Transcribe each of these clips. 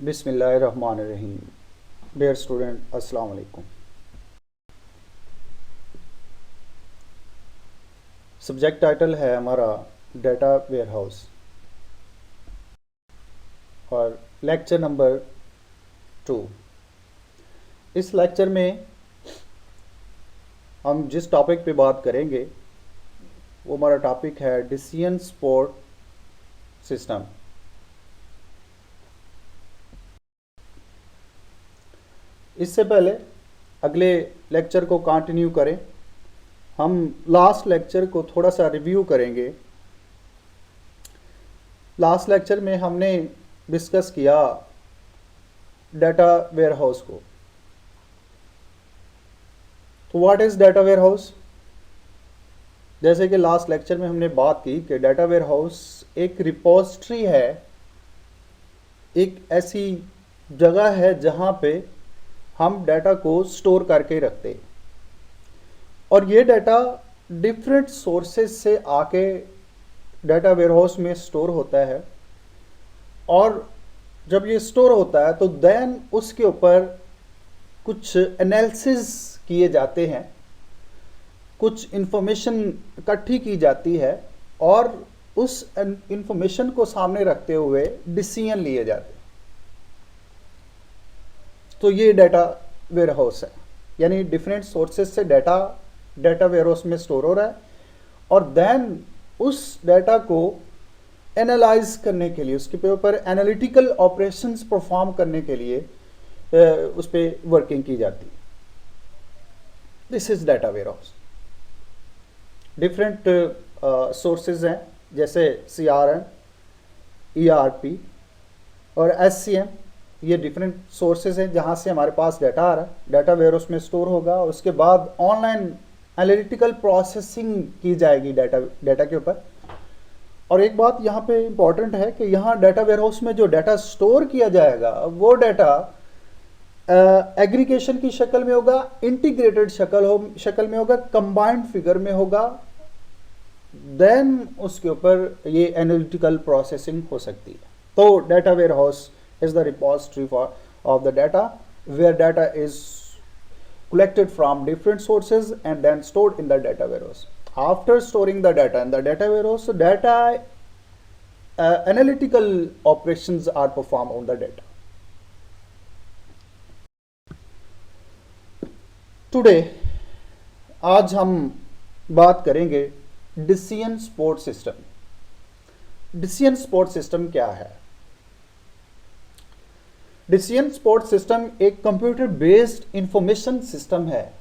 बिस्मिल्लाहिर्रहमानिर्रहीम। Dear student, अस्सलाम वालेकुम। सब्जेक्ट टाइटल है हमारा डाटा वेयरहाउस और लेक्चर नंबर 2। इस लेक्चर में हम जिस टॉपिक पे बात करेंगे वो हमारा टॉपिक है डिसीजन सपोर्ट सिस्टम। इससे पहले अगले लेक्चर को कंटिन्यू करें, हम लास्ट लेक्चर को थोड़ा सा रिव्यू करेंगे। लास्ट लेक्चर में हमने डिस्कस किया डाटा वेयरहाउस को। तो व्हाट इज़ डाटा वेयरहाउस? जैसे कि लास्ट लेक्चर में हमने बात की कि डाटा वेयरहाउस एक रिपोजिटरी है, एक ऐसी जगह है जहाँ पे हम डाटा को स्टोर करके रखते हैं और ये डाटा डिफरेंट सोर्सेज से आके डाटा वेयरहाउस में स्टोर होता है। और जब ये स्टोर होता है तो देन उसके ऊपर कुछ एनालिसिस किए जाते हैं, कुछ इंफॉर्मेशन इकट्ठी की जाती है और उस इंफॉर्मेशन को सामने रखते हुए डिसीजन लिए जाते हैं। तो ये डाटा वेयरहाउस है, यानी डिफरेंट सोर्सेज से डाटा वेयरहाउस में स्टोर हो रहा है और देन उस डाटा को एनालाइज करने के लिए, उसके ऊपर एनालिटिकल ऑपरेशंस परफॉर्म करने के लिए उस पर वर्किंग की जाती है। This is data warehouse. Different sources हैं जैसे CRM, ERP और SCM। ये डिफरेंट सोर्सेज हैं जहाँ से हमारे पास डाटा आ रहा है, डाटा वेयरहाउस में स्टोर होगा और उसके बाद ऑनलाइन एनालिटिकल प्रोसेसिंग की जाएगी डाटा के ऊपर। और एक बात यहाँ पे इम्पॉर्टेंट है कि यहाँ डाटा वेयरहाउस में जो डाटा स्टोर किया जाएगा वो डाटा एग्रीगेशन की शक्ल में होगा, इंटीग्रेटेड शक्ल में होगा, कंबाइंड फिगर में होगा। देन उसके ऊपर ये एनालिटिकल प्रोसेसिंग हो सकती है। तो data warehouse is the repository of the data, where data is collected from different sources and then stored in the data warehouse. After storing the data in the data warehouse, so data analytical operations are performed on the data. Today, आज हम बात करेंगे decision support system. Decision support system क्या है? Decision support system एक computer based information system है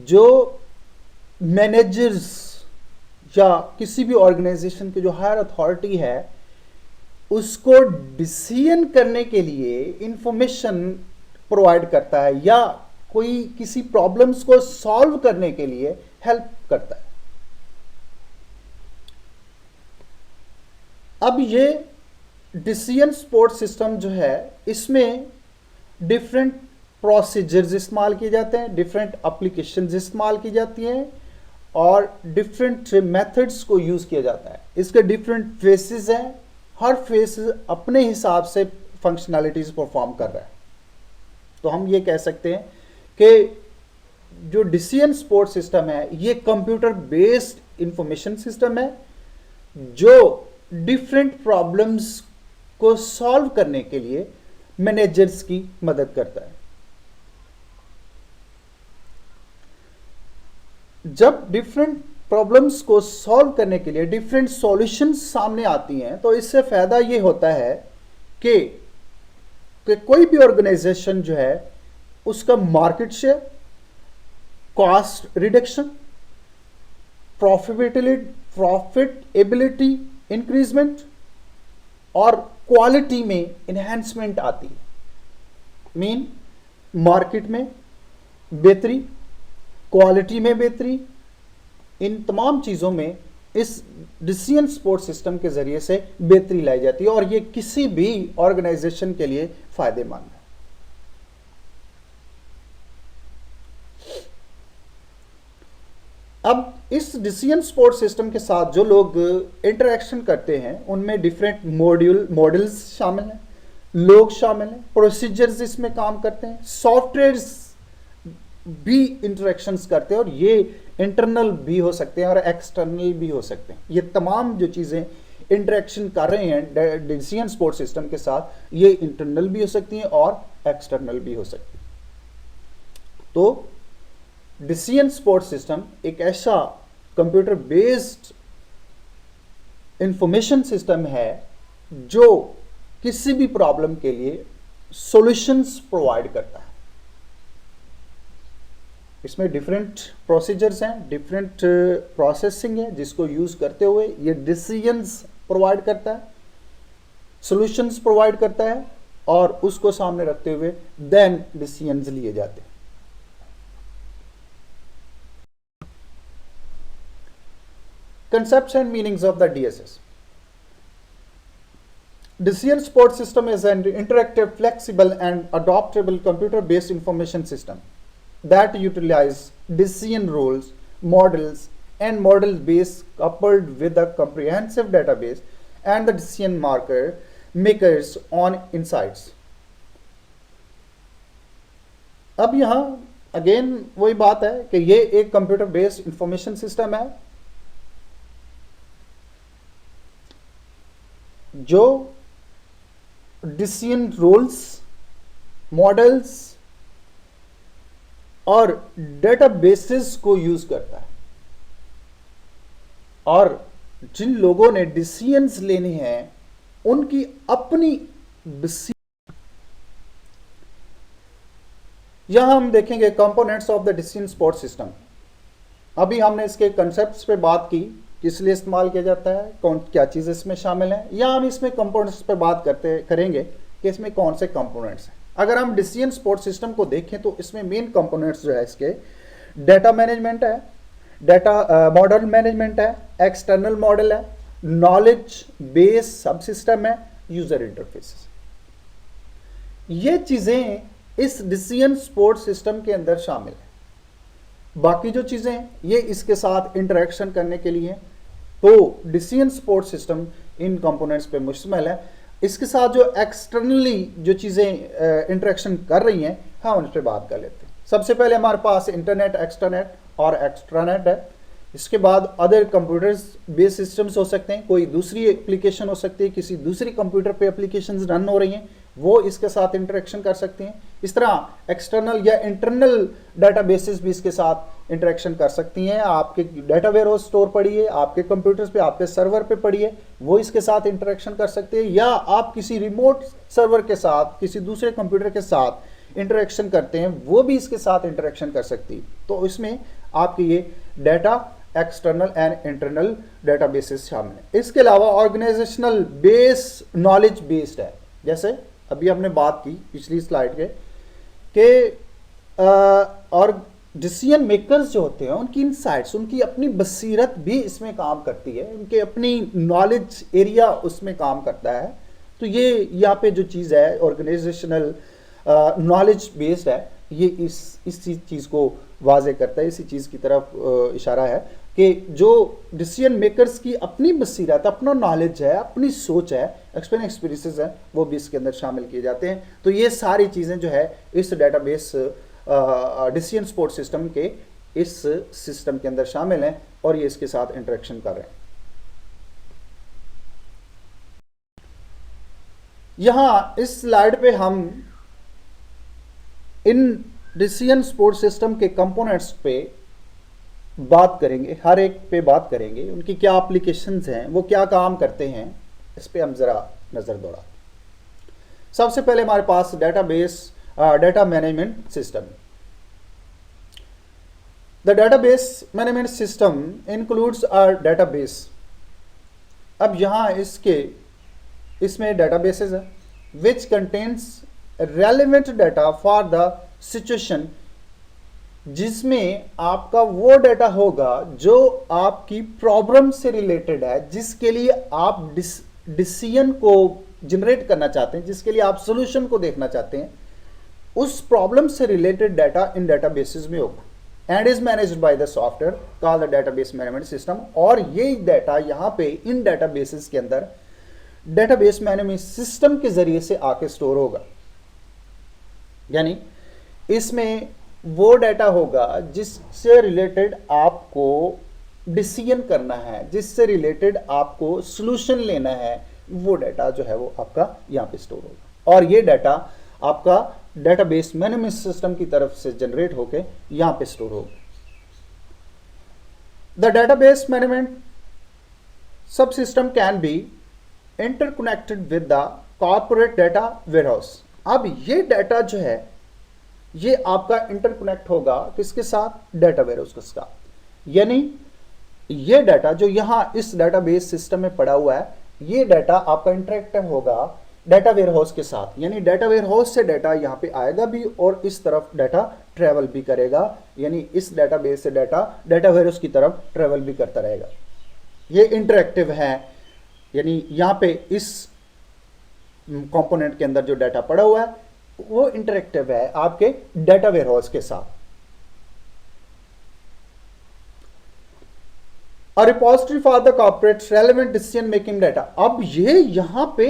जो managers या किसी भी ऑर्गेनाइजेशन के जो हायर अथॉरिटी है उसको डिसीजन करने के लिए इंफॉर्मेशन प्रोवाइड करता है या कोई किसी प्रॉब्लम्स को सॉल्व करने के लिए हेल्प करता है। अब ये डिसीजन सपोर्ट सिस्टम जो है इसमें डिफरेंट प्रोसीजर्स इस्तेमाल किए जाते हैं, डिफरेंट एप्लीकेशंस इस्तेमाल की जाती हैं और डिफरेंट मेथड्स को यूज़ किया जाता है। इसके डिफरेंट फेसेस हैं, हर फेस अपने हिसाब से फंक्शनैलिटीज परफॉर्म कर रहा है। तो हम ये कह सकते हैं कि जो डिसीजन सपोर्ट सिस्टम है ये कंप्यूटर बेस्ड इंफॉर्मेशन सिस्टम है जो डिफरेंट प्रॉब्लम्स को सॉल्व करने के लिए मैनेजर्स की मदद करता है। जब डिफरेंट प्रॉब्लम्स को सॉल्व करने के लिए डिफरेंट सॉल्यूशंस सामने आती हैं तो इससे फायदा ये होता है कि कोई भी ऑर्गेनाइजेशन जो है उसका market share, cost reduction, profitability increment और क्वालिटी में इन्हेंसमेंट आती है। मीन मार्केट में बेहतरी, क्वालिटी में बेहतरी, इन तमाम चीज़ों में इस डिसीजन सपोर्ट सिस्टम के ज़रिए से बेहतरी लाई जाती है और ये किसी भी ऑर्गेनाइजेशन के लिए फ़ायदेमंद है। अब इस डिसीजन सपोर्ट सिस्टम के साथ जो लोग इंटरेक्शन करते हैं उनमें डिफरेंट मॉड्यूल्स शामिल हैं, लोग शामिल हैं, प्रोसीजर्स इसमें काम करते हैं, सॉफ्टवेयर्स भी इंटरेक्शंस करते हैं, और ये इंटरनल भी हो सकते हैं और एक्सटर्नल भी हो सकते हैं। ये तमाम जो चीज़ें इंटरेक्शन कर रहे हैं डिसीजन सपोर्ट सिस्टम के साथ, ये इंटरनल भी हो सकती हैं और एक्सटर्नल भी हो सकती हैं। तो डिसीजन सपोर्ट सिस्टम एक ऐसा कंप्यूटर बेस्ड इंफॉर्मेशन सिस्टम है जो किसी भी प्रॉब्लम के लिए सॉल्यूशंस प्रोवाइड करता है। इसमें डिफरेंट प्रोसीजर्स हैं, डिफरेंट प्रोसेसिंग है, जिसको यूज करते हुए ये डिसीजंस प्रोवाइड करता है, सॉल्यूशंस प्रोवाइड करता है, और उसको सामने रखते हुए देन डिसीजंस लिए जाते हैं। Concepts and meanings of the DSS. Decision Support System is an interactive, flexible, and adaptable computer-based information system that utilize decision rules, models, and model base coupled with a comprehensive database and the decision makers on insights. अब यहाँ again वही बात है कि ये एक computer based information system है जो डिसीजन रूल्स, मॉडल्स और डेटाबेसेस को यूज करता है, और जिन लोगों ने डिसीजंस लेने हैं उनकी अपनी यहां हम देखेंगे components of the decision support system. अभी हमने इसके कंसेप्ट्स पे बात की, किस लिए इस्तेमाल किया जाता है, कौन क्या चीज़ इसमें शामिल है, या हम इसमें कंपोनेंट्स पे बात करेंगे कि इसमें कौन से कंपोनेंट्स हैं। अगर हम डिसीजन सपोर्ट सिस्टम को देखें तो इसमें मेन कंपोनेंट्स जो है इसके डाटा मैनेजमेंट है, डाटा मॉडल मैनेजमेंट है, एक्सटर्नल मॉडल है, नॉलेज बेस सब सिस्टम है, यूजर इंटरफेस। ये चीज़ें इस डिसीजन सपोर्ट सिस्टम के अंदर शामिल है। बाकी जो चीज़ें ये इसके साथ इंटरेक्शन करने के लिए, तो decision support system in components पे मुश्तमिल है। इसके साथ जो एक्सटर्नली जो चीज़ें इंटरेक्शन कर रही हैं, हम उन पर बात कर लेते हैं। सबसे पहले हमारे पास इंटरनेट, एक्सटरनेट और एक्स्ट्रानेट है। इसके बाद अदर कंप्यूटर्स बेस सिस्टम्स हो सकते हैं, कोई दूसरी एप्लीकेशन हो सकती है, किसी दूसरी कंप्यूटर पे एप्लीकेशंस रन हो रही हैं, वो इसके साथ इंटरेक्शन कर सकते हैं। इस तरह एक्सटर्नल या इंटरनल डाटाबेसेस भी इसके साथ इंटरेक्शन कर सकती हैं। आपके डाटा वेयरहाउस स्टोर पड़ी है, आपके कंप्यूटर्स पे, आपके सर्वर पे पड़ी है, वो इसके साथ इंटरेक्शन कर सकते हैं, या आप किसी रिमोट सर्वर के साथ, किसी दूसरे कंप्यूटर के साथ इंटरेक्शन करते हैं, वो भी इसके साथ इंटरेक्शन कर सकती है। तो इसमें आपके ये data external and internal databases शामिल है। इसके अलावा ऑर्गेनाइजेशनल बेस नॉलेज बेस्ड है। जैसे अभी हमने बात की पिछली स्लाइड के और डिसीजन मेकर्स जो होते हैं उनकी इनसाइट्स, उनकी अपनी बसीरत भी इसमें काम करती है, उनके अपनी नॉलेज एरिया उसमें काम करता है। तो ये यहाँ पे जो चीज़ है ऑर्गेनाइजेशनल नॉलेज बेस्ड है, ये इस चीज़ को वाजे करता है, इसी चीज़ की तरफ इशारा है कि जो डिसीजन मेकर्स की अपनी बसीरत, अपना नॉलेज है, अपनी सोच है, एक्सपीरियंसेस है, वो भी इसके अंदर शामिल किए जाते हैं। तो ये सारी चीज़ें जो है इस डाटाबेस डिसीजन सपोर्ट सिस्टम के इस सिस्टम के अंदर शामिल हैं और ये इसके साथ इंटरेक्शन कर रहे हैं। यहां इस स्लाइड पे हम इन डिसीजन सपोर्ट सिस्टम के कंपोनेंट्स पे बात करेंगे, हर एक पे बात करेंगे, उनकी क्या एप्लीकेशंस हैं, वो क्या काम करते हैं, इस पे हम जरा नजर दौड़ा। सबसे पहले हमारे पास data management system. The database management system includes a database. अब यहां इसमें डाटाबेसेस है which contains relevant data for the situation, जिसमें आपका वो डाटा होगा जो आपकी प्रॉब्लम से रिलेटेड है, जिसके लिए आप डिसीजन को जनरेट करना चाहते हैं, जिसके लिए आप सोल्यूशन को देखना चाहते हैं, उस प्रॉब्लम से रिलेटेड डाटा इन डाटाबेसेस में होगा। And is managed by the software called the database management system. और ये डाटा यहाँ पे इन डेटाबेसेस के अंदर डेटाबेस मैनेजमेंट सिस्टम के जरिए से आके स्टोर होगा। यानी इसमें वो डाटा होगा जिससे रिलेटेड आपको डिसीजन करना है, जिससे रिलेटेड आपको सॉल्यूशन लेना है, वो डाटा जो है वो आपका यहाँ पे स्टोर होगा। और ये डाटा आपका डेटाबेस मैनेजमेंट सिस्टम की तरफ से जनरेट होके यहाँ पे स्टोर होगा। द डेटाबेस मैनेजमेंट सब system can be interconnected with the corporate data warehouse. अब ये डाटा जो है ये आपका इंटरकनेक्ट होगा किसके साथ? डाटा वेयरहाउस के साथ। यानी ये डाटा जो यहां इस डेटाबेस सिस्टम में पड़ा हुआ है, ये डाटा आपका इंटरेक्टिव होगा डाटा वेयरहाउस के साथ। यानी डाटा वेयरहाउस से डाटा यहां पे आएगा भी और इस तरफ डाटा ट्रेवल भी करेगा। यानी इस डेटाबेस से डाटा डाटा वेयरहाउस की तरफ ट्रेवल भी करता रहेगा। ये इंटरेक्टिव है। यानी यहां पे इस कंपोनेंट के अंदर जो डाटा पड़ा हुआ है वो इंटरेक्टिव है आपके डाटा वेयरहाउस के साथ। A repository for the corporate relevant decision making data. अब ये यहां पे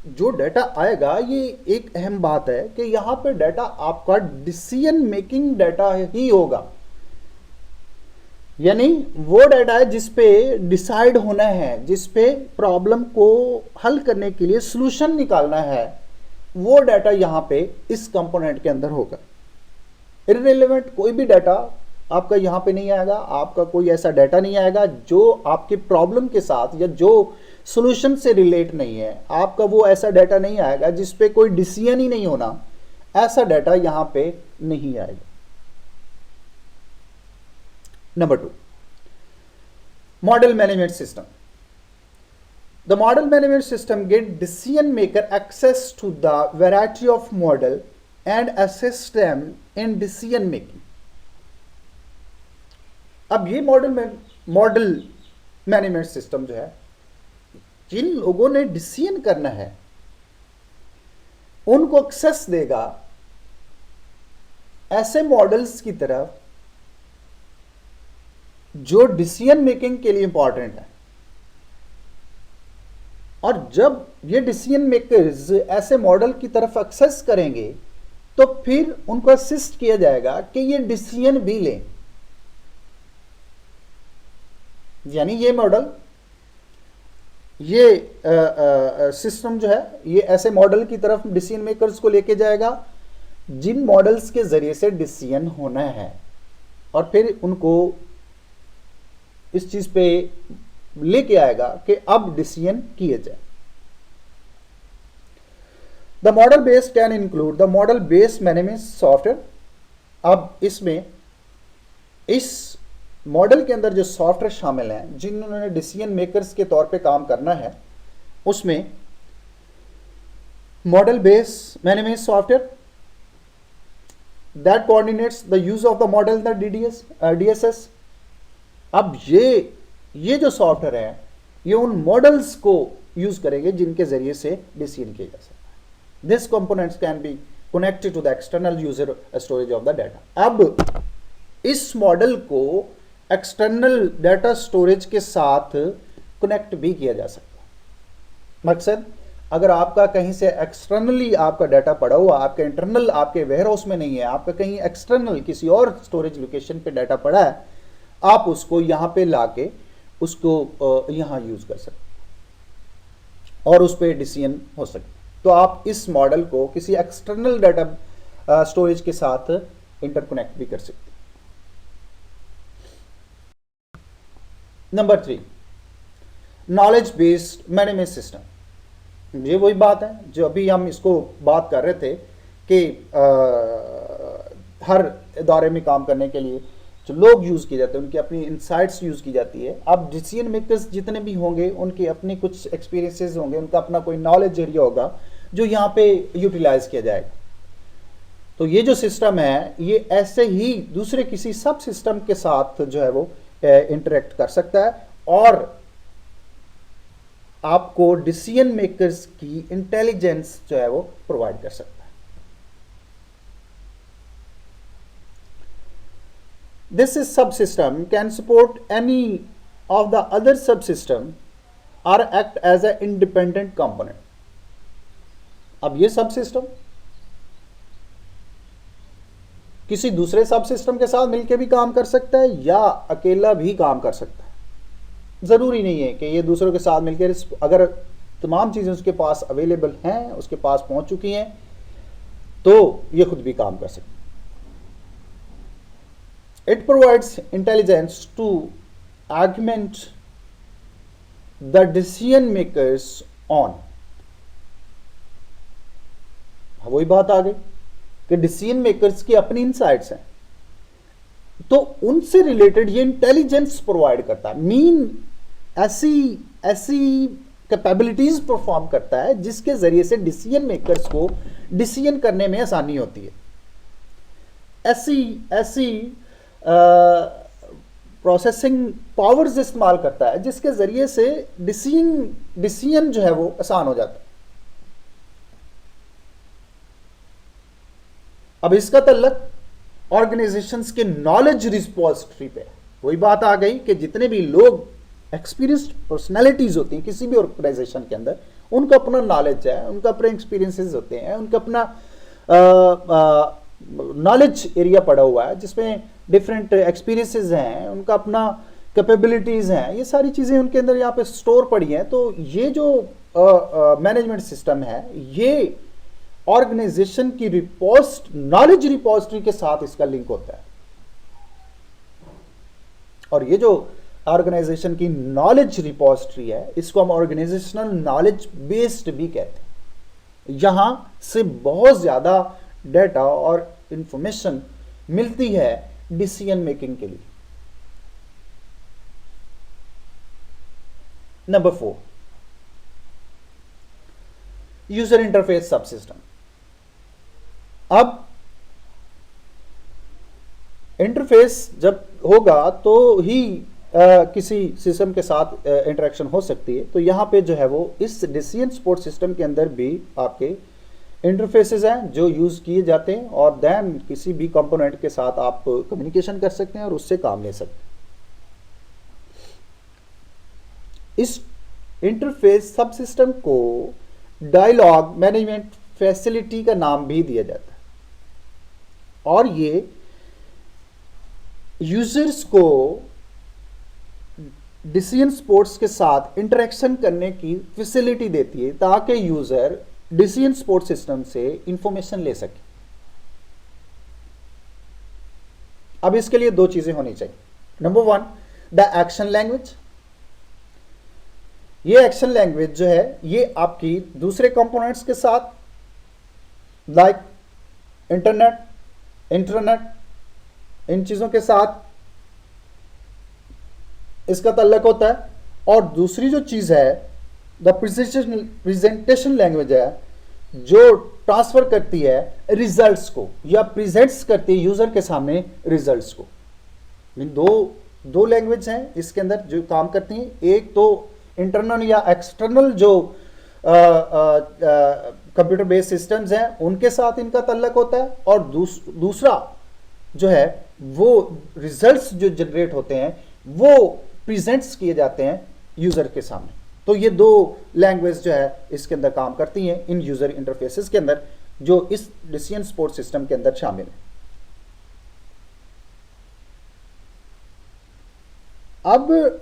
जो डाटा आएगा, ये एक अहम बात है कि यहां पे डाटा आपका डिसीजन मेकिंग डाटा ही होगा। यानी वो डाटा है जिसपे डिसाइड होना है, जिसपे प्रॉब्लम को हल करने के लिए सॉल्यूशन निकालना है, वो डाटा यहां पे इस कंपोनेंट के अंदर होगा। इररिलेवेंट कोई भी डाटा आपका यहां पे नहीं आएगा। आपका कोई ऐसा डाटा नहीं आएगा जो आपके प्रॉब्लम के साथ या जो सॉल्यूशन से रिलेट नहीं है। आपका वो ऐसा डाटा नहीं आएगा जिस पे कोई डिसीजन ही नहीं होना, ऐसा डाटा यहां पे नहीं आएगा। Number 2, model management system. The model management system gives decision maker access to the variety of model and assist them in decision making. अब ये मॉडल मैनेजमेंट सिस्टम जो है, जिन लोगों ने डिसीजन करना है उनको एक्सेस देगा ऐसे मॉडल्स की तरफ जो डिसीजन मेकिंग के लिए इंपॉर्टेंट है। और जब ये डिसीजन मेकर्स ऐसे मॉडल की तरफ एक्सेस करेंगे तो फिर उनको असिस्ट किया जाएगा कि ये डिसीजन भी लें। यानी ये मॉडल, ये सिस्टम जो है ये ऐसे मॉडल की तरफ डिसीजन मेकर्स को लेके जाएगा जिन मॉडल्स के जरिए से डिसीजन होना है, और फिर उनको इस चीज पे लेके आएगा कि अब डिसीजन किए जाए। The model based can include the model based management software. अब इसमें इस मॉडल के अंदर जो सॉफ्टवेयर शामिल हैं जिन्होंने डिसीजन मेकर्स के तौर पे काम करना है, उसमें model based management software that coordinates the use of the model the DSS. अब ये जो सॉफ्टवेयर है ये उन मॉडल्स को यूज करेंगे जिनके जरिए से डिसीजन किया जा सकता है। This components can be connected to the external user storage of the data. अब इस मॉडल को एक्सटर्नल डाटा स्टोरेज के साथ कनेक्ट भी किया जा सकता है। मकसद, अगर आपका कहीं से एक्सटर्नली आपका डाटा पड़ा हुआ, आपका इंटरनल आपके वेयरहाउस में नहीं है, आपका कहीं एक्सटर्नल किसी और स्टोरेज लोकेशन पे डाटा पड़ा है, आप उसको यहां पे लाके उसको यहां यूज कर सकते और उस पर डिसीजन हो सकते। तो आप इस मॉडल को किसी एक्सटर्नल डाटा स्टोरेज के साथ इंटरकनेक्ट भी कर सकते। Number 3, knowledge based management system. ये वही बात है जो अभी हम इसको बात कर रहे थे कि हर इदारे में काम करने के लिए जो लोग यूज किए जाते हैं उनकी अपनी इनसाइट्स यूज की जाती है। अब डिसीजन मेकर्स जितने भी होंगे उनके अपने कुछ एक्सपीरियंसेस होंगे, उनका अपना कोई नॉलेज एरिया होगा जो यहाँ पे यूटिलाइज किया जाएगा। तो ये जो सिस्टम है ये ऐसे ही दूसरे किसी सब सिस्टम के साथ जो है वो इंटरेक्ट कर सकता है और आपको डिसीजन मेकर्स की इंटेलिजेंस जो है वो प्रोवाइड कर सकता है। this is subsystem can support any of the other subsystem or act as an independent component. अब ये सबसिस्टम किसी दूसरे सबसिस्टम के साथ मिलकर भी काम कर सकता है या अकेला भी काम कर सकता है। जरूरी नहीं है कि ये दूसरों के साथ मिलकर, अगर तमाम चीजें उसके पास अवेलेबल हैं, उसके पास पहुंच चुकी हैं, तो ये खुद भी काम कर सकता है। It provides intelligence to augment the decision makers on, वही बात आ गई कि डिसीजन मेकर्स की अपनी इनसाइट्स हैं, तो उनसे रिलेटेड ये इंटेलिजेंस प्रोवाइड करता है। ऐसी कैपेबिलिटीज परफॉर्म करता है जिसके जरिए से डिसीजन मेकर्स को डिसीजन करने में आसानी होती है। ऐसी प्रोसेसिंग पावर्स इस्तेमाल करता है जिसके जरिए से डिसीजन जो है वो आसान हो जाता है। अब इसका तल्लक ऑर्गेनाइजेशंस के नॉलेज रिपोजिटरी पे, वही बात आ गई कि जितने भी लोग एक्सपीरियंस्ड पर्सनैलिटीज होती हैं किसी भी ऑर्गेनाइजेशन के अंदर, उनका अपना नॉलेज है, उनका अपने एक्सपीरियंसेस होते हैं, उनका अपना नॉलेज एरिया पड़ा हुआ है जिसमें डिफरेंट एक्सपीरियंसेस हैं, उनका अपना कैपेबिलिटीज हैं, ये सारी चीजें उनके अंदर यहाँ पे स्टोर पड़ी हैं। तो ये जो मैनेजमेंट सिस्टम है, ये ऑर्गेनाइजेशन की नॉलेज रिपोजिटरी के साथ इसका लिंक होता है। और ये जो ऑर्गेनाइजेशन की नॉलेज रिपोजिटरी है, इसको हम ऑर्गेनाइजेशनल नॉलेज बेस्ड भी कहते हैं। यहां से बहुत ज्यादा डेटा और इंफॉर्मेशन मिलती है डिसीजन मेकिंग के लिए। Number 4, user interface subsystem. अब इंटरफेस जब होगा तो ही किसी सिस्टम के साथ इंटरेक्शन हो सकती है। तो यहां पे जो है वो इस डिसीजन सपोर्ट सिस्टम के अंदर भी आपके इंटरफेसेस हैं जो यूज किए जाते हैं, और देन किसी भी कंपोनेंट के साथ आप कम्युनिकेशन कर सकते हैं और उससे काम ले सकते हैं। इस इंटरफेस सबसिस्टम को डायलॉग मैनेजमेंट फैसिलिटी का नाम भी दिया जाता है, और ये यूजर्स को डिसीजन सपोर्ट्स के साथ इंटरेक्शन करने की फैसिलिटी देती है ताकि यूजर डिसीजन सपोर्ट सिस्टम से इंफॉर्मेशन ले सके। अब इसके लिए 2 चीजें होनी चाहिए। Number 1, the action language. ये एक्शन लैंग्वेज जो है ये आपकी दूसरे कंपोनेंट्स के साथ लाइक इंटरनेट इन चीजों के साथ इसका ताल्लुक होता है। और दूसरी जो चीज है द प्रेजेंटेशन लैंग्वेज है, जो ट्रांसफर करती है रिजल्ट्स को या प्रेजेंट्स करती है यूजर के सामने रिजल्ट्स को। दो लैंग्वेज हैं इसके अंदर जो काम करती हैं। एक तो इंटरनल या एक्सटर्नल जो कंप्यूटर बेस्ड सिस्टम्स हैं उनके साथ इनका ताल्लुक होता है, और दूसरा जो है वो रिजल्ट्स जो जनरेट होते हैं वो प्रेजेंट्स किए जाते हैं यूजर के सामने। तो ये 2 लैंग्वेज जो है इसके अंदर काम करती हैं इन यूजर इंटरफेसेस के अंदर, जो इस डिसीजन सपोर्ट सिस्टम के अंदर शामिल है। अब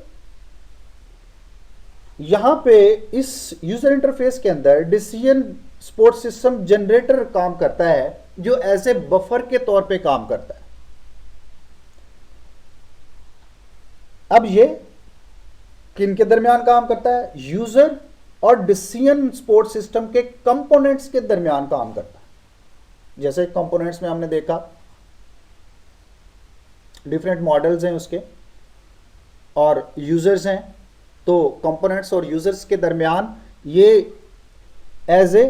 यहां पे इस यूजर इंटरफेस के अंदर डिसीजन सपोर्ट सिस्टम जनरेटर काम करता है, जो एज ए बफर के तौर पे काम करता है। अब ये किन के दरमियान काम करता है? यूजर और डिसीजन सपोर्ट सिस्टम के कंपोनेंट्स के दरमियान काम करता है। जैसे कंपोनेंट्स में हमने देखा डिफरेंट मॉडल्स हैं उसके, और यूजर्स हैं। तो कंपोनेंट्स और यूजर्स के दरमियान ये एज ए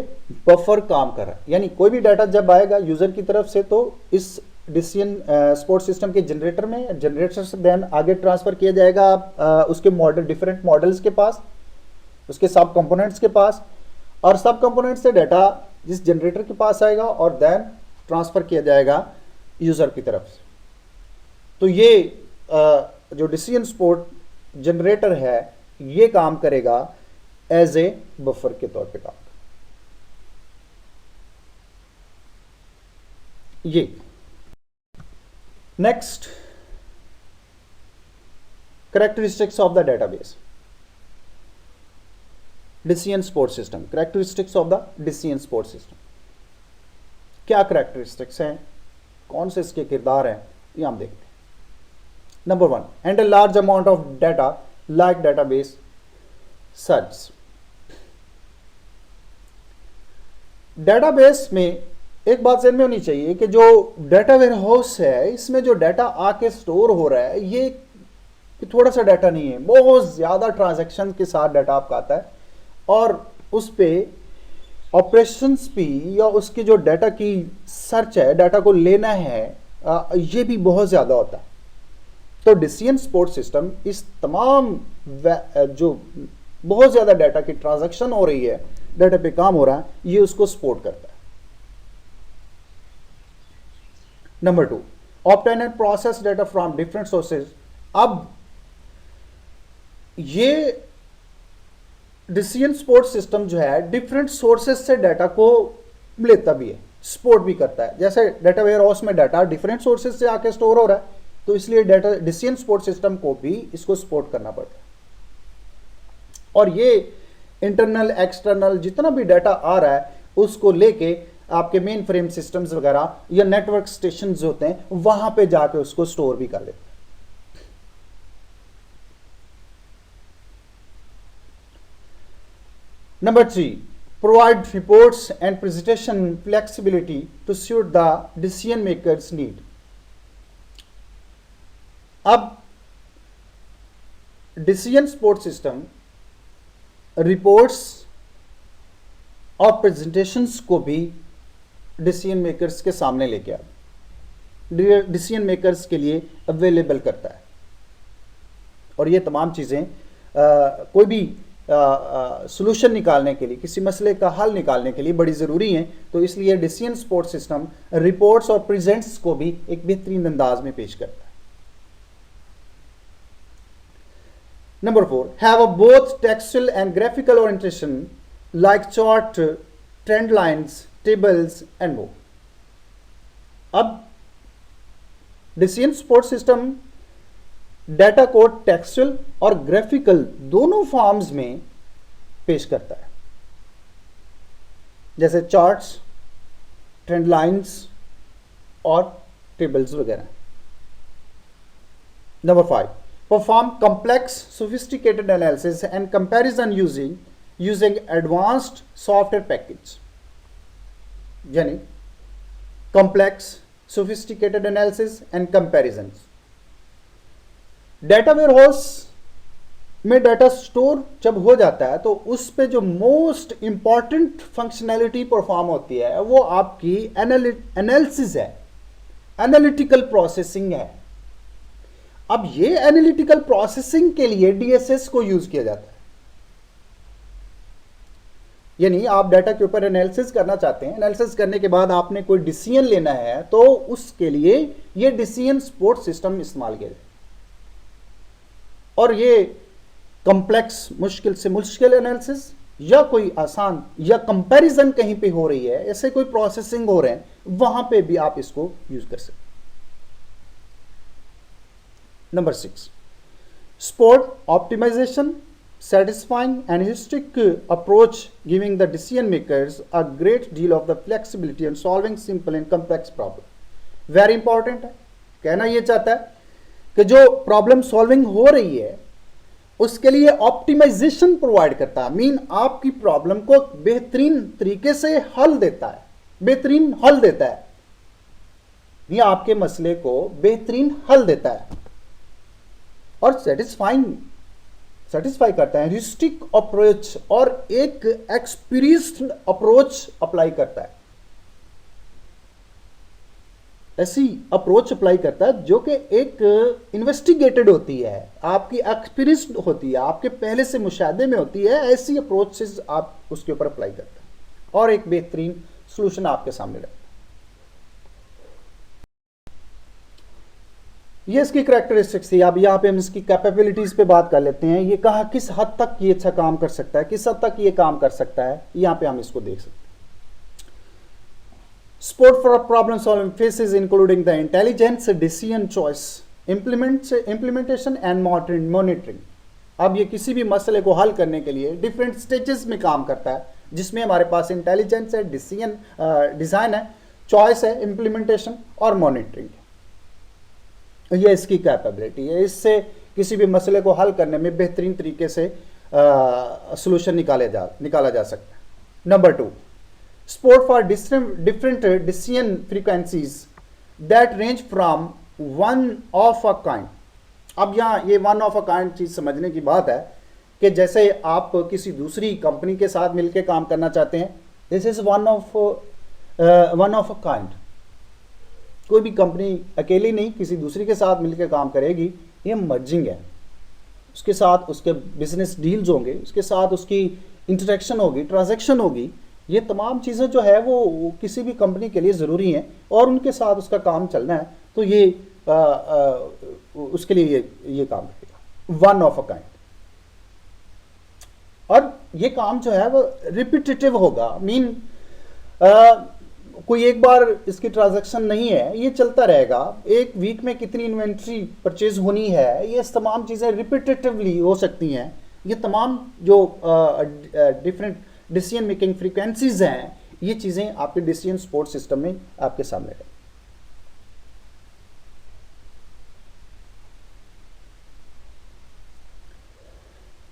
बफर काम कर रहा है, यानी कोई भी डाटा जब आएगा यूजर की तरफ से तो इस डिसीजन सपोर्ट सिस्टम के जनरेटर में, जनरेटर से देन आगे ट्रांसफर किया जाएगा उसके मॉडल, डिफरेंट मॉडल्स के पास, उसके सब कंपोनेंट्स के पास, और सब कंपोनेंट्स से डाटा जिस जनरेटर के पास आएगा और देन ट्रांसफर किया जाएगा यूजर की तरफ से। तो ये जो डिसीजन सपोर्ट जनरेटर है ये काम करेगा एज ए बफर के तौर पे काम। ये next characteristics of the database decision support system. Characteristics of the decision support system, क्या करेक्टरिस्टिक्स हैं, कौन से इसके किरदार हैं, ये हम देखते हैं। Number 1, handle large amount of data like database search. Database में एक बात ध्यान में होनी चाहिए कि जो डाटा वेयरहाउस है इसमें जो डाटा आके स्टोर हो रहा है ये थोड़ा सा डाटा नहीं है, बहुत ज्यादा ट्रांजैक्शन के साथ डाटा आपका आता है और उस पे ऑपरेशंस भी या उसकी जो डाटा की सर्च है, डाटा को लेना है, ये भी बहुत ज्यादा होता है। तो डिसीजन सपोर्ट सिस्टम इस तमाम जो बहुत ज्यादा डाटा की ट्रांजैक्शन हो रही है, डाटा पे काम हो रहा है, ये उसको सपोर्ट करता है। Number 2, obtain and process data from different sources. अब ये डिसीजन सपोर्ट सिस्टम जो है डिफरेंट सोर्सेज से डाटा को लेता भी है, सपोर्ट भी करता है। जैसे डाटा वेयरहाउस में डाटा डिफरेंट सोर्सेज से आके स्टोर हो रहा है, तो इसलिए डाटा डिसीजन सपोर्ट सिस्टम को भी इसको सपोर्ट करना पड़ता है। और ये इंटरनल एक्सटर्नल जितना भी डाटा आ रहा है उसको लेके आपके मेन फ्रेम सिस्टम्स वगैरह या नेटवर्क स्टेशन होते हैं वहां पे जाके उसको स्टोर भी कर लेते हैं। Number 3, provide reports and presentation flexibility to suit the decision maker's need. अब डिसीजन सपोर्ट सिस्टम रिपोर्ट्स और प्रेजेंटेशंस को भी डिसीजन मेकर्स के सामने लेके आता, डिसीजन मेकर्स के लिए अवेलेबल करता है। और ये तमाम चीज़ें कोई भी सॉल्यूशन निकालने के लिए, किसी मसले का हल निकालने के लिए बड़ी ज़रूरी हैं। तो इसलिए डिसीजन सपोर्ट सिस्टम रिपोर्ट्स और प्रेजेंट्स को भी एक बेहतरीन अंदाज में पेश करता है। Number 4, have a both textual and graphical orientation like chart, trend lines, tables and more. अब डिसीजन सपोर्ट सिस्टम डाटा को टेक्सचुअल और ग्राफिकल दोनों फॉर्म्स में पेश करता है, जैसे चार्ट्स, ट्रेंड लाइन्स और टेबल्स वगैरह। Number 5, perform complex sophisticated analysis and comparison using advanced software package. यानी complex sophisticated analysis and comparison. Data warehouse में डाटा स्टोर जब हो जाता है तो उस पे जो मोस्ट इंपॉर्टेंट फंक्शनैलिटी परफॉर्म होती है वो आपकी एनालिसिस है, एनालिटिकल प्रोसेसिंग है। अब ये एनालिटिकल प्रोसेसिंग के लिए डीएसएस को यूज किया जाता है। यानी आप डाटा के ऊपर एनालिसिस करना चाहते हैं, एनालिसिस करने के बाद आपने कोई डिसीजन लेना है तो उसके लिए ये डिसीजन सपोर्ट सिस्टम इस्तेमाल किया जाए। और ये कॉम्प्लेक्स, मुश्किल से मुश्किल एनालिसिस या कोई आसान या कंपैरिजन कहीं पे हो रही है, ऐसे कोई प्रोसेसिंग हो रहे हैं, वहां पे भी आप इसको यूज कर सकते हैं। Number 6, support optimisation, satisfying and heuristic approach giving the decision makers a great deal of the flexibility in solving simple and complex problem. Very important है, कहना ये चाहता है कि जो प्रॉब्लम सॉल्विंग हो रही है उसके लिए ऑप्टिमाइजेशन प्रोवाइड करता है। मीन आपकी प्रॉब्लम को बेहतरीन तरीके से हल देता है, बेहतरीन हल देता है, ये आपके मसले को बेहतरीन हल देता है और सेटिस्फाई करता है। ह्यूरिस्टिक अप्रोच और एक एक्सपीरियंस्ड अप्रोच अप्लाई करता है, ऐसी अप्रोच अप्लाई करता है जो कि एक इन्वेस्टिगेटेड होती है, आपकी एक्सपीरियंस्ड होती है, आपके पहले से मुशाहदे में होती है। ऐसी अप्रोच से आप उसके ऊपर अप्लाई करते हैं और एक बेहतरीन सॉल्यूशन आपके सामने रखता है। ये इसकी करेक्टरिस्टिक्स थी। अब यहाँ पे हम इसकी कैपेबिलिटीज पे बात कर लेते हैं। ये कहा किस हद तक ये अच्छा काम कर सकता है, किस हद तक ये काम कर सकता है, यहाँ पे हम इसको देख सकते हैं। Support for problem solving phases including the intelligence, decision choice, implementation and monitoring। अब ये किसी भी मसले को हल करने के लिए डिफरेंट स्टेजेस में काम करता है, जिसमें हमारे पास इंटेलिजेंस है, डिजाइन है, चॉइस है, इम्प्लीमेंटेशन और मॉनिटरिंग है। ये इसकी कैपेबिलिटी है। इससे किसी भी मसले को हल करने में बेहतरीन तरीके से सोल्यूशन निकाला जा सकता है। Number 2, support for different decision frequencies that range from one of a kind। अब यहाँ ये वन ऑफ अ काइंड चीज समझने की बात है कि जैसे आप किसी दूसरी कंपनी के साथ मिलकर काम करना चाहते हैं, this is one of a kind. कोई भी कंपनी अकेली नहीं किसी दूसरी के साथ मिलकर काम करेगी, ये मर्जिंग है। उसके साथ उसके बिजनेस डील्स होंगे, उसके साथ उसकी इंटरेक्शन होगी, ट्रांजैक्शन होगी। ये तमाम चीज़ें जो है वो किसी भी कंपनी के लिए ज़रूरी हैं और उनके साथ उसका काम चलना है, तो ये उसके लिए ये काम करेगा, वन ऑफ अ काइंड। और ये काम जो है वो रिपीटेटिव होगा, कोई एक बार इसकी ट्रांजैक्शन नहीं है, ये चलता रहेगा। एक वीक में कितनी इन्वेंट्री परचेज होनी है, ये तमाम चीज़ें रिपीटेटिवली हो सकती हैं। ये तमाम जो डिफरेंट डिसीजन मेकिंग फ्रीक्वेंसीज हैं, ये चीजें आपके डिसीजन सपोर्ट सिस्टम में आपके सामने है।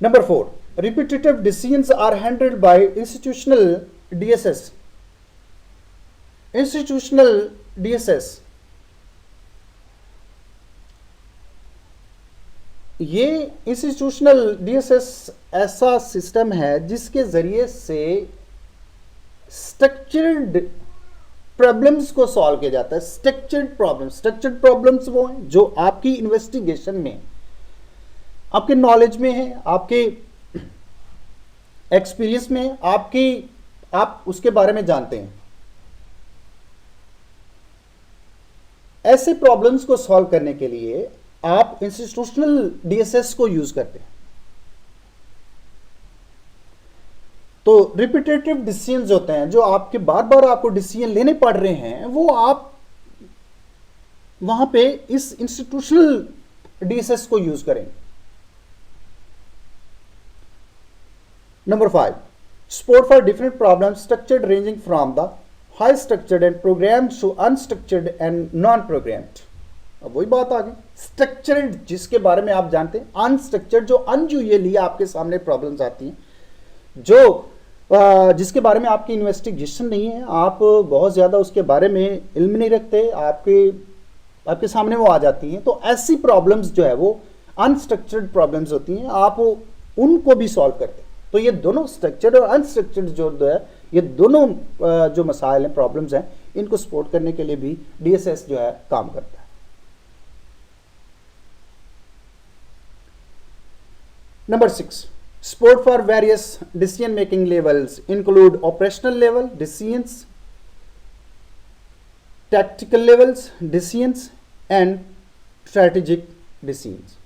Number 4, repetitive decisions are handled by institutional DSS. Institutional DSS ये इंस्टीट्यूशनल डीएसएस ऐसा सिस्टम है जिसके जरिए से स्ट्रक्चर्ड प्रॉब्लम्स को सॉल्व किया जाता है। स्ट्रक्चर्ड प्रॉब्लम्स वो हैं जो आपकी इन्वेस्टिगेशन में, आपके नॉलेज में है, आपके एक्सपीरियंस में, आप उसके बारे में जानते हैं। ऐसे प्रॉब्लम्स को सॉल्व करने के लिए आप इंस्टीट्यूशनल डीएसएस को यूज करते हैं। तो रिपीटेटिव डिसीजंस होते हैं जो आपके बार बार आपको डिसीजन लेने पड़ रहे हैं, वो आप वहां पे इस इंस्टीट्यूशनल डीएसएस को यूज करेंगे। Number 5, support for different problems structured ranging from the high structured and programmed to unstructured and non programmed. अब वही बात आ गई, स्ट्रक्चर्ड जिसके बारे में आप जानते हैं, अनस्ट्रक्चर्ड जो अनयूजुअली आपके सामने प्रॉब्लम्स आती हैं, जो जिसके बारे में आपकी इन्वेस्टिगेशन नहीं है, आप बहुत ज़्यादा उसके बारे में इल्म नहीं रखते, आपके सामने वो आ जाती हैं। तो ऐसी प्रॉब्लम्स जो है वो अनस्ट्रक्चर्ड प्रॉब्लम्स होती हैं, आप उनको भी सॉल्व करते हैं। तो ये दोनों स्ट्रक्चर्ड और अनस्ट्रक्चर्ड जो है, ये दोनों जो मसाइल हैं, प्रॉब्लम्स हैं, इनको सपोर्ट करने के लिए भी डीएसएस जो है काम करता है। Number 6, support for various decision making levels include operational level decisions, tactical levels decisions and strategic decisions।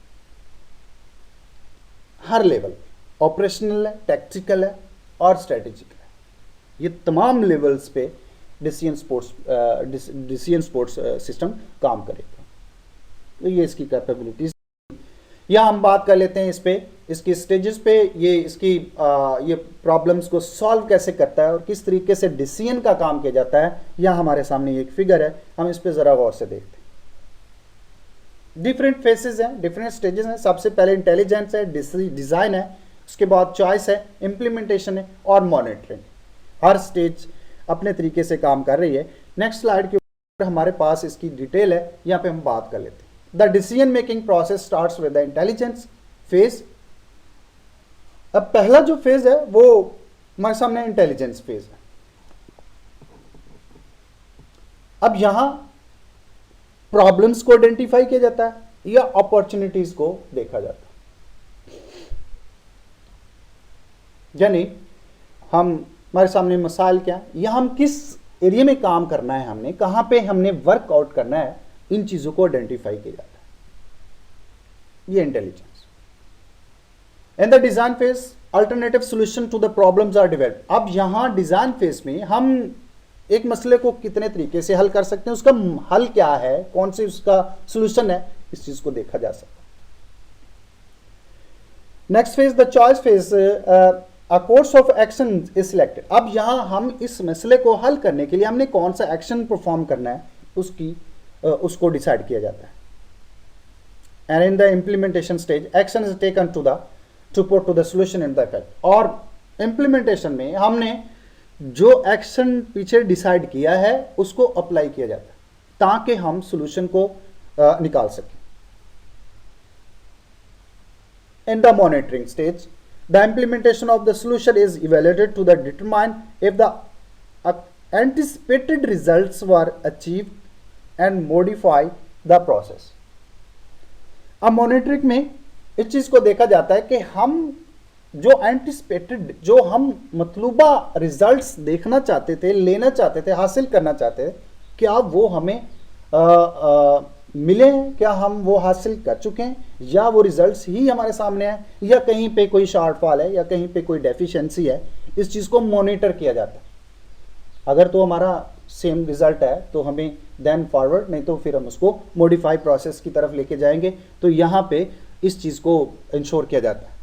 Her level operational है, टैक्टिकल है और स्ट्रेटेजिक है। ये तमाम लेवल्स पे डिसीजन सपोर्ट सिस्टम काम करेगा। तो ये इसकी कैपेबिलिटीज। या हम बात कर लेते हैं इस पे, इसकी स्टेजेस पे, ये प्रॉब्लम्स को सॉल्व कैसे करता है और किस तरीके से डिसीजन का काम किया जाता है। यहाँ हमारे सामने एक फिगर है, हम इस पे जरा गौर से देखते हैं। डिफरेंट फेसेस हैं, डिफरेंट स्टेजेस हैं। सबसे पहले इंटेलिजेंस है, डिजाइन है, उसके बाद चॉइस है, इम्प्लीमेंटेशन है और मॉनिटरिंग। हर स्टेज अपने तरीके से काम कर रही है। नेक्स्ट स्लाइड के ऊपर हमारे पास इसकी डिटेल है, यहाँ पे हम बात कर लेते हैं। The decision making process starts with the intelligence phase। अब पहला जो फेज है वो हमारे सामने इंटेलिजेंस फेज है। अब यहां प्रॉब्लम्स को आइडेंटिफाई किया जाता है या अपॉर्चुनिटीज को देखा जाता है। यानी हमारे सामने मसाइल क्या है, या हम किस एरिया में काम करना है, हमने कहां पे हमने वर्कआउट करना है, इन चीजों को आइडेंटिफाई किया जाता है। ये intelligence. In the design phase alternative solution to the problems are developed. अब यहां डिजाइन फेज में हम एक मसले को कितने तरीके से हल कर सकते हैं, उसका हल क्या है, कौन सी उसका सोल्यूशन है, इस चीज को देखा जा सकता है। Next phase the choice phase, a course of action is selected. अब यहां हम इस मसले को हल करने के लिए हमने कौन सा एक्शन परफॉर्म करना है उसको डिसाइड किया जाता है। And in the implementation stage action is taken to put to the solution in the effect. और इम्प्लीमेंटेशन में हमने जो एक्शन पीछे डिसाइड किया है उसको अप्लाई किया जाता है ताकि हम सोल्यूशन को निकाल सकें। In the monitoring stage, the implementation of the solution is evaluated to determine if the anticipated results were achieved and modify the process. अब मॉनिटरिंग में इस चीज को देखा जाता है कि हम जो एंटिसिपेटेड, जो हम मतलूबा रिजल्ट्स देखना चाहते थे, लेना चाहते थे, हासिल करना चाहते थे, क्या वो हमें मिले हैं, क्या हम वो हासिल कर चुके हैं, या वो रिजल्ट्स ही हमारे सामने हैं, या कहीं पे कोई शॉर्टफॉल है, या कहीं पे कोई डेफिशिएंसी है। इस चीज़ को मॉनिटर किया जाता है। अगर तो हमारा सेम रिजल्ट है तो हमें देन फॉरवर्ड, नहीं तो फिर हम उसको मॉडिफाई प्रोसेस की तरफ लेके जाएंगे। तो यहाँ पे इस चीज़ को इंश्योर किया जाता है।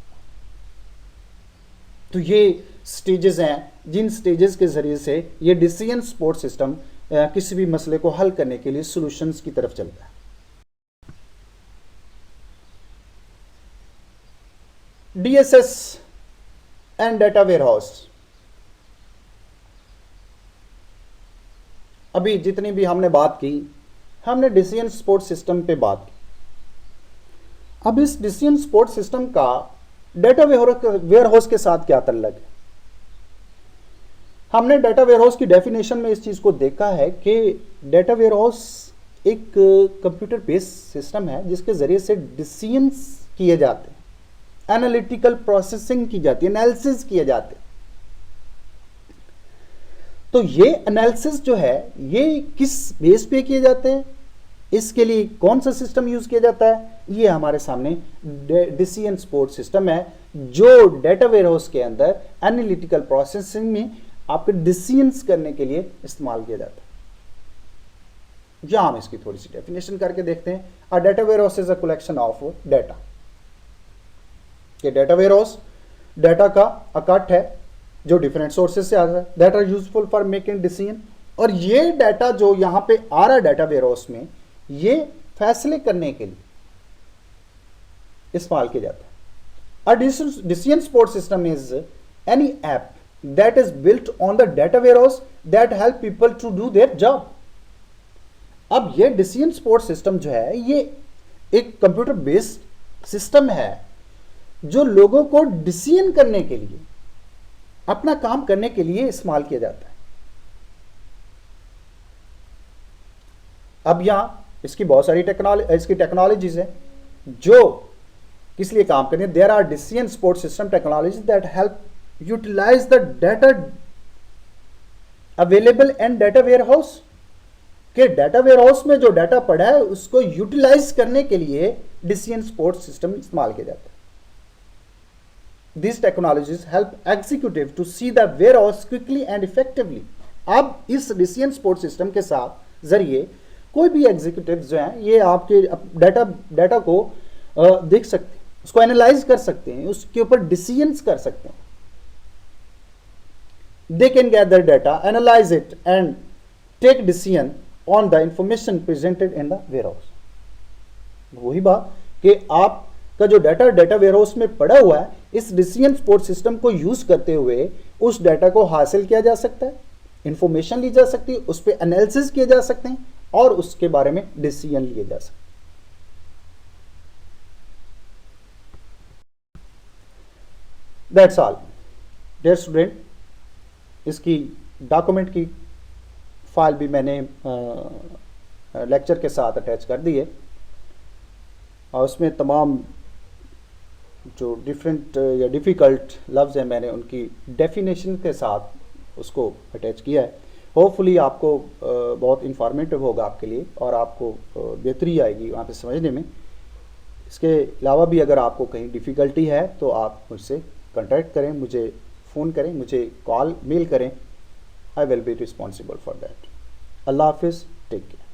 तो ये स्टेजेस हैं जिन स्टेजेस के जरिए से ये डिसीजन सपोर्ट सिस्टम किसी भी मसले को हल करने के लिए सॉल्यूशंस की तरफ चलता है। DSS and data warehouse. अभी जितनी भी हमने बात की, हमने डिसीजन सपोर्ट सिस्टम पे बात की। अब इस डिसीजन सपोर्ट सिस्टम का डेटा वेयरहाउस के साथ क्या ताल्लुक है? हमने डेटा वेयरहाउस की डेफिनेशन में इस चीज को देखा है कि डेटा वेयरहाउस एक कंप्यूटर बेस्ड सिस्टम है जिसके जरिए से डिसीजंस किए जाते हैं, एनालिटिकल प्रोसेसिंग की जाती है, एनालिसिस किए जाते हैं। तो ये एनालिसिस जो है ये किस बेस पे किए जाते हैं, इसके लिए कौन सा सिस्टम यूज किया जाता है, ये हमारे सामने डिसीजन सपोर्ट सिस्टम है जो डेटा वेयरहाउस के अंदर एनालिटिकल प्रोसेसिंग में आपके डिसीजंस करने के लिए इस्तेमाल किया जाता है। यहां हम इसकी थोड़ी सी डेफिनेशन करके देखते हैं। A data warehouse is a collection of data. ये डेटा वेयरहाउस डेटा का इकट्ठ है जो डिफरेंट सोर्सेज से आ रहा है, that are useful for making decision. और ये डाटा जो यहां पे आ रहा है डेटा वेयरहाउस में, ये फैसले करने के लिए इस्तेमाल किया जाता है। A decision support system is any app that is built on the data warehouse that help people to do their job। अब ये डिसीजन सपोर्ट सिस्टम जो है ये एक कंप्यूटर बेस्ड सिस्टम है जो लोगों को डिसीजन करने के लिए, अपना काम करने के लिए इस्तेमाल किया जाता है। अब यहां इसकी बहुत सारी टेक्नोलॉजीज है जो किस लिए काम करनी है। There are decision support system technologies that help utilise the data available and data warehouse के डेटा वेयरहाउस में जो डाटा पड़ा है उसको यूटिलाइज करने के लिए डिसीजन सपोर्ट सिस्टम इस्तेमाल किया जाता है। This technologies help executive to see the warehouse quickly and effectively. अब इस डिसीजन सपोर्ट सिस्टम के साथ जरिए कोई भी एग्जीक्यूटिव जो है ये आपके डाटा को देख सकते हैं, उसको एनालाइज कर सकते हैं, उसके ऊपर डिसीजंस कर सकते हैं। They can gather data, analyze it and take decision on the information presented in the warehouse। वही बात कि आपका जो डाटा वेयरहाउस में पड़ा हुआ है, इस डिसीजन सपोर्ट सिस्टम को यूज करते हुए उस डाटा को हासिल किया जा सकता है, इंफॉर्मेशन ली जा सकती है, उस पर एनालिसिस किए जा सकते हैं और उसके बारे में डिसीजन लिए जा सकते हैं। That's all dear student. इसकी डॉक्यूमेंट की फाइल भी मैंने लेक्चर के साथ अटैच कर दी है और उसमें तमाम जो डिफरेंट या डिफ़िकल्ट लफ्ज़ हैं मैंने उनकी डेफिनेशन के साथ उसको अटैच किया है। होपफुली आपको बहुत इंफॉर्मेटिव होगा आपके लिए और आपको बेहतरी आएगी वहाँ पे समझने में। इसके अलावा भी अगर आपको कहीं डिफ़िकल्टी है तो आप मुझसे कांटेक्ट करें, मुझे फ़ोन करें, मुझे कॉल मेल करें। I will be responsible for that. अल्लाह हाफिज़, टेक केयर।